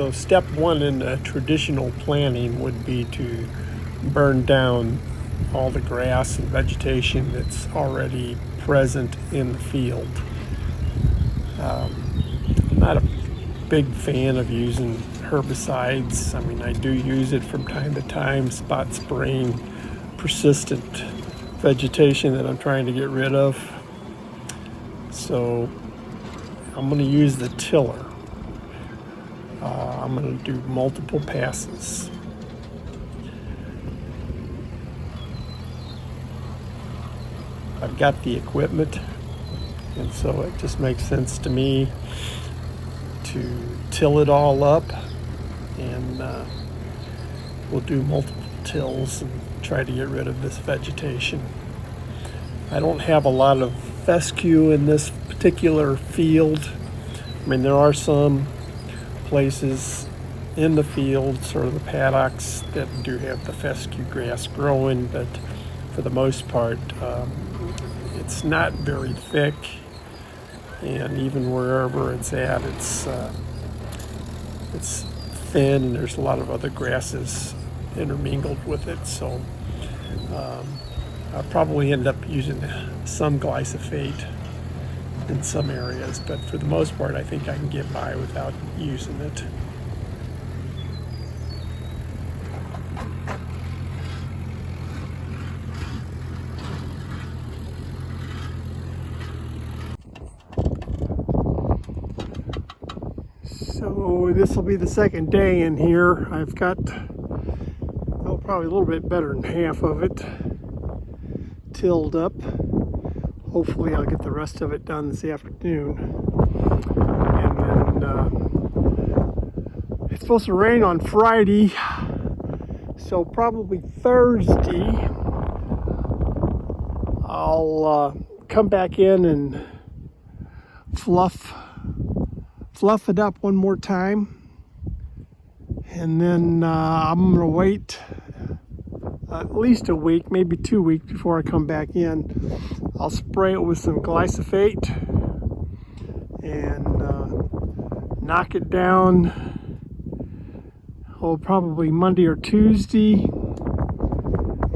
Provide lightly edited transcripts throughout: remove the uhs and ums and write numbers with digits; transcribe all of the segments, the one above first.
So step one in traditional planting would be to burn down all the grass and vegetation that's already present in the field. I'm not a big fan of using herbicides. I mean, I do use it from time to time, spot spraying persistent vegetation that I'm trying to get rid of. So I'm going to use the tiller. I'm going to do multiple passes. I've got the equipment, and so it just makes sense to me to till it all up, and we'll do multiple tills and try to get rid of this vegetation. I don't have a lot of fescue in this particular field. I mean, there are some places in the fields or the paddocks that do have the fescue grass growing, but for the most part, it's not very thick, and even wherever it's at, it's thin, and there's a lot of other grasses intermingled with it. So I'll probably end up using some glyphosate in some areas, but for the most part, I think I can get by without using it. So this will be the second day in here. I've got probably a little bit better than half of it tilled up. Hopefully I'll get the rest of it done this afternoon. And then it's supposed to rain on Friday, so probably Thursday I'll come back in and fluff it up one more time, and then I'm gonna wait at least a week, maybe 2 weeks before I come back in. I'll spray it with some glyphosate and knock it down, probably Monday or Tuesday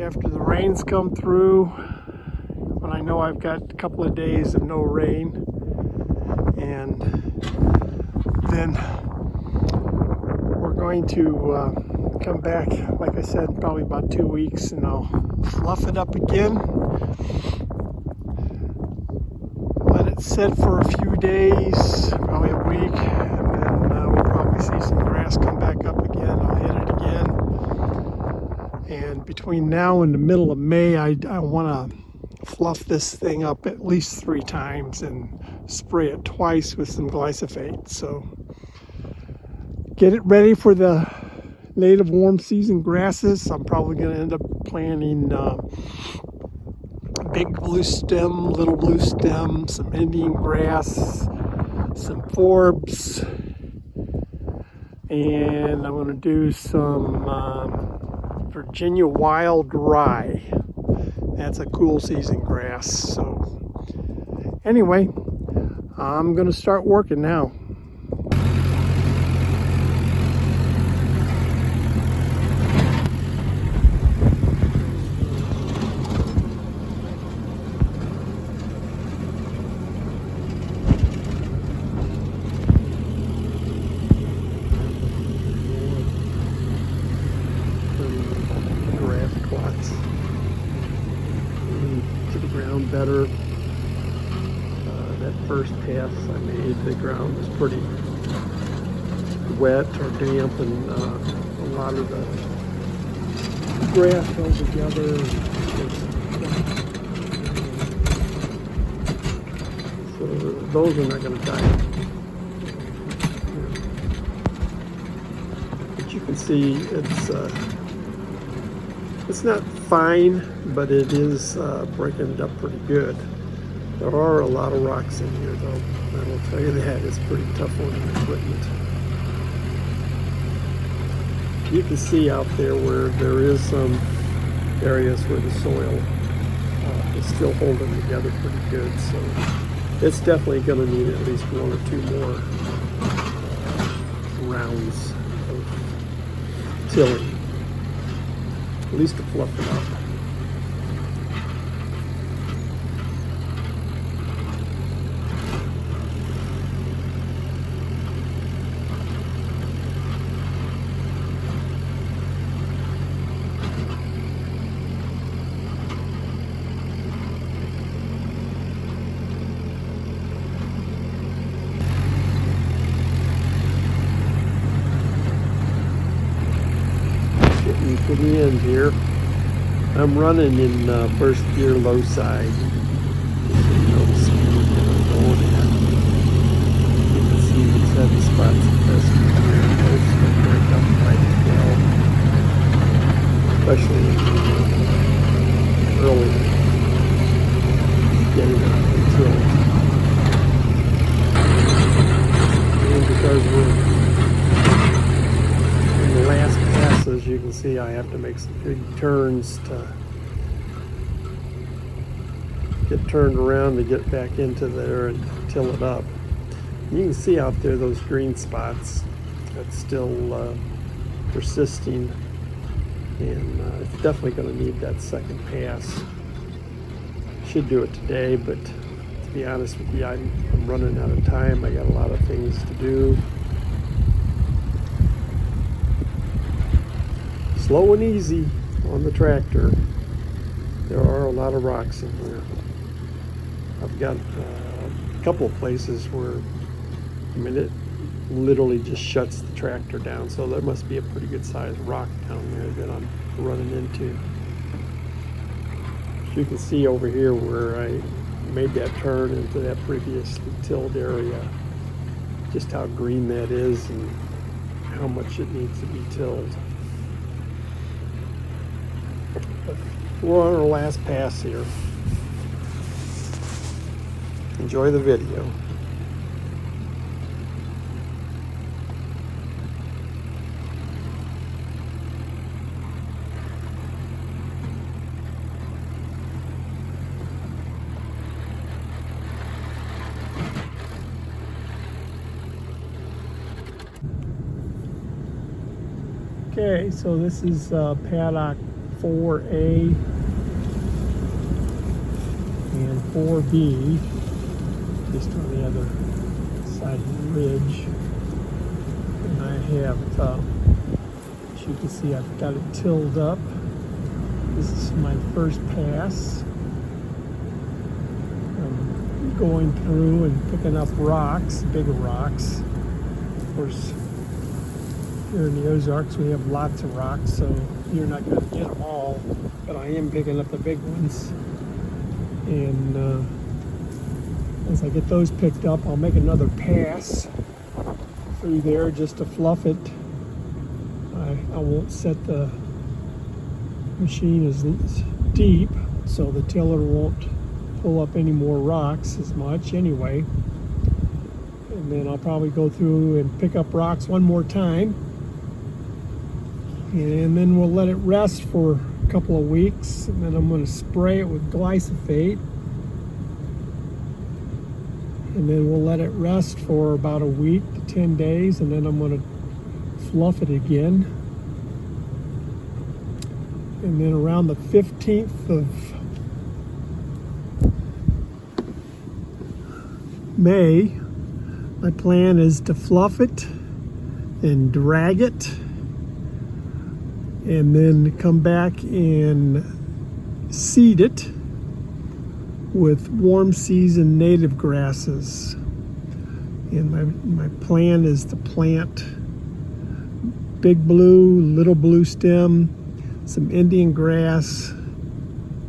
after the rains come through, when I know I've got a couple of days of no rain. And then we're going to come back, like I said, probably about 2 weeks, and I'll fluff it up again, let it sit for a few days, probably a week, and then we'll probably see some grass come back up again. I'll hit it again, and between now and the middle of May, I want to fluff this thing up at least 3 times and spray it twice with some glyphosate. So get it ready for the native warm season grasses. I'm probably going to end up planting big blue stem, little blue stem, some Indian grass, some forbs, and I'm going to do some Virginia wild rye. That's a cool season grass. So anyway, I'm going to start working now. Grass plots to the ground better. That first pass I made, the ground was pretty wet or damp, and a lot of the grass fell together. So those are not going to die. But you can see it's not fine, but it is breaking it up pretty good. There are a lot of rocks in here, though. I will tell you that. It's pretty tough on the equipment. You can see out there where there is some areas where the soil is still holding together pretty good. So it's definitely going to need at least 1 or 2 more rounds of tilling, at least to fluff it up. To the end here. I'm running in first gear low side. So you know the speed that I'm going at. You can see these heavy spots at this gear. Those will break up quite well, especially early getting up the tilt. And because we're the last passes, you can see I have to make some big turns to get turned around to get back into there and till it up. You can see out there those green spots. That's still persisting, and it's definitely going to need that second pass. Should do it today, but to be honest with you, I'm running out of time. I got a lot of things to do. Slow and easy on the tractor. There are a lot of rocks in here. I've got a couple of places where, I mean, it literally just shuts the tractor down, so there must be a pretty good sized rock down there that I'm running into. As you can see over here where I made that turn into that previously tilled area, just how green that is and how much it needs to be tilled. We're on our last pass here. Enjoy the video. Okay, so this is paddock 4A and 4B, just on the other side of the ridge. And I have, as you can see, I've got it tilled up. This is my first pass. I'm going through and picking up rocks, bigger rocks. Of course, here in the Ozarks we have lots of rocks, so you're not going to get them all, but I am picking up the big ones. And as I get those picked up, I'll make another pass through there just to fluff it. I won't set the machine as deep, so the tiller won't pull up any more rocks as much anyway. And then I'll probably go through and pick up rocks one more time. And then we'll let it rest for a couple of weeks, and then I'm going to spray it with glyphosate, and then we'll let it rest for about a week to 10 days, and then I'm going to fluff it again. And then around the 15th of May, my plan is to fluff it and drag it, and then come back and seed it with warm season native grasses. And my plan is to plant big blue, little blue stem, some Indian grass,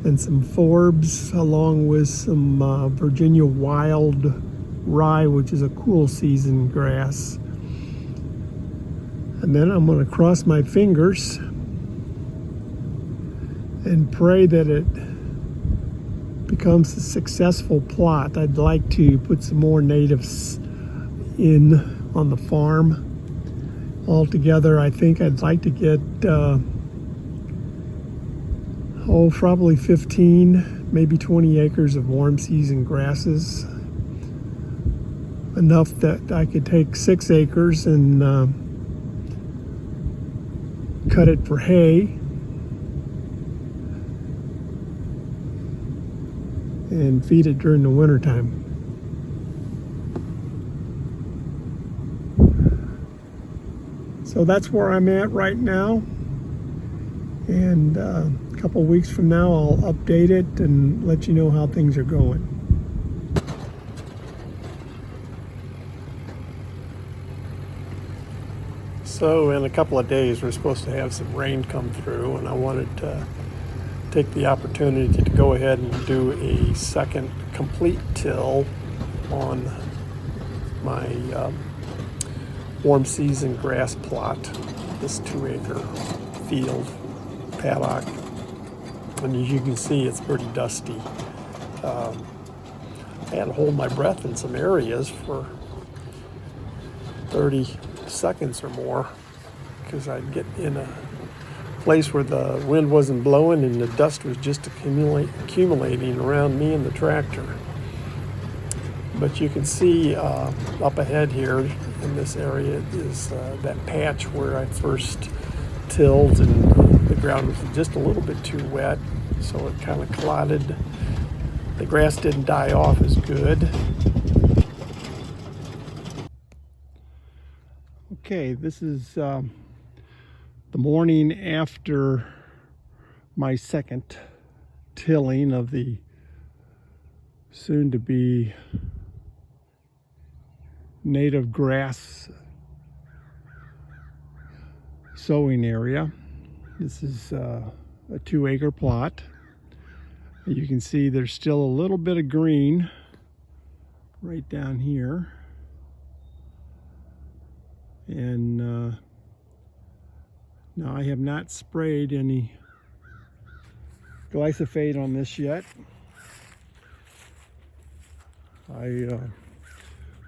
and some forbs, along with some Virginia wild rye, which is a cool season grass. And then I'm going to cross my fingers and pray that it becomes a successful plot. I'd like to put some more natives in on the farm. Altogether, I think I'd like to get probably 15, maybe 20 acres of warm season grasses. Enough that I could take 6 acres and cut it for hay and feed it during the wintertime. So that's where I'm at right now, and a couple weeks from now I'll update it and let you know how things are going. So in a couple of days we're supposed to have some rain come through, and I wanted to take the opportunity to go ahead and do a second complete till on my warm season grass plot, this 2-acre field paddock. And as you can see, it's pretty dusty. I had to hold my breath in some areas for 30 seconds or more, because I'd get in a place where the wind wasn't blowing and the dust was just accumulating around me and the tractor. But you can see up ahead here in this area is that patch where I first tilled, and the ground was just a little bit too wet, so it kind of clotted. The grass didn't die off as good. Okay, this is the morning after my second tilling of the soon-to-be native grass sowing area. This is a 2-acre plot. You can see there's still a little bit of green right down here. And now I have not sprayed any glyphosate on this yet. I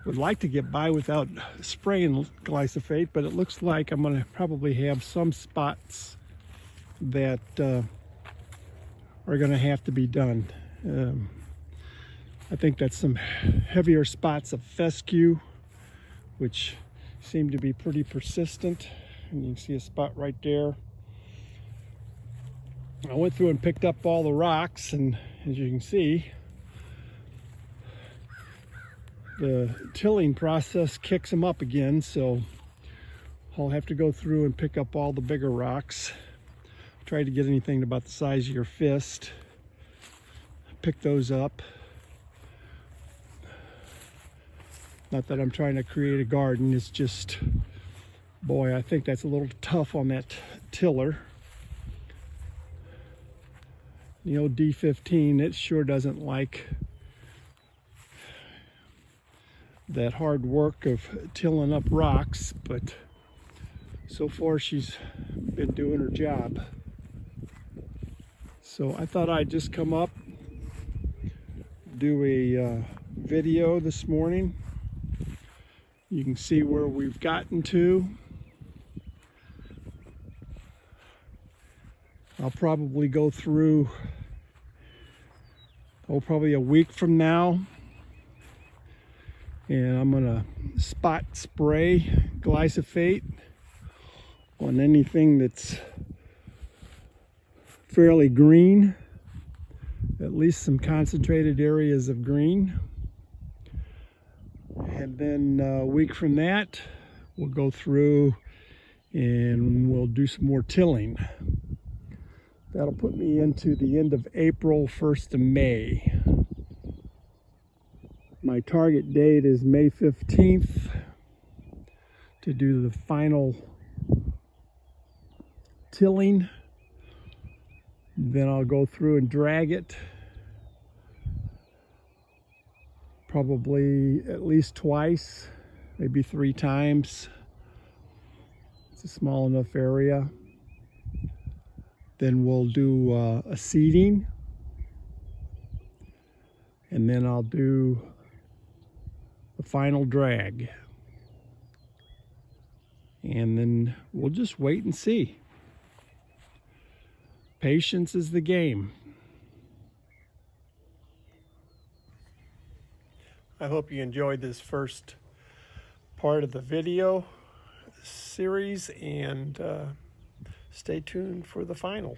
would like to get by without spraying glyphosate, but it looks like I'm going to probably have some spots that are going to have to be done. I think that's some heavier spots of fescue, which seem to be pretty persistent, and you can see a spot right there. I went through and picked up all the rocks, and as you can see, the tilling process kicks them up again, so I'll have to go through and pick up all the bigger rocks. Try to get anything about the size of your fist. Pick those up. Not that I'm trying to create a garden, it's just, boy, I think that's a little tough on that tiller. The old D15, it sure doesn't like that hard work of tilling up rocks, but so far she's been doing her job. So I thought I'd just come up, do a video this morning. You can see where we've gotten to. I'll probably go through, probably a week from now, and I'm gonna spot spray glyphosate on anything that's fairly green, at least some concentrated areas of green. And then a week from that, we'll go through and we'll do some more tilling. That'll put me into the end of April, 1st of May. My target date is May 15th to do the final tilling. Then I'll go through and drag it, probably at least twice, maybe 3 times. It's a small enough area. Then we'll do a seeding, and then I'll do the final drag. And then we'll just wait and see. Patience is the game. I hope you enjoyed this first part of the video series, and stay tuned for the final.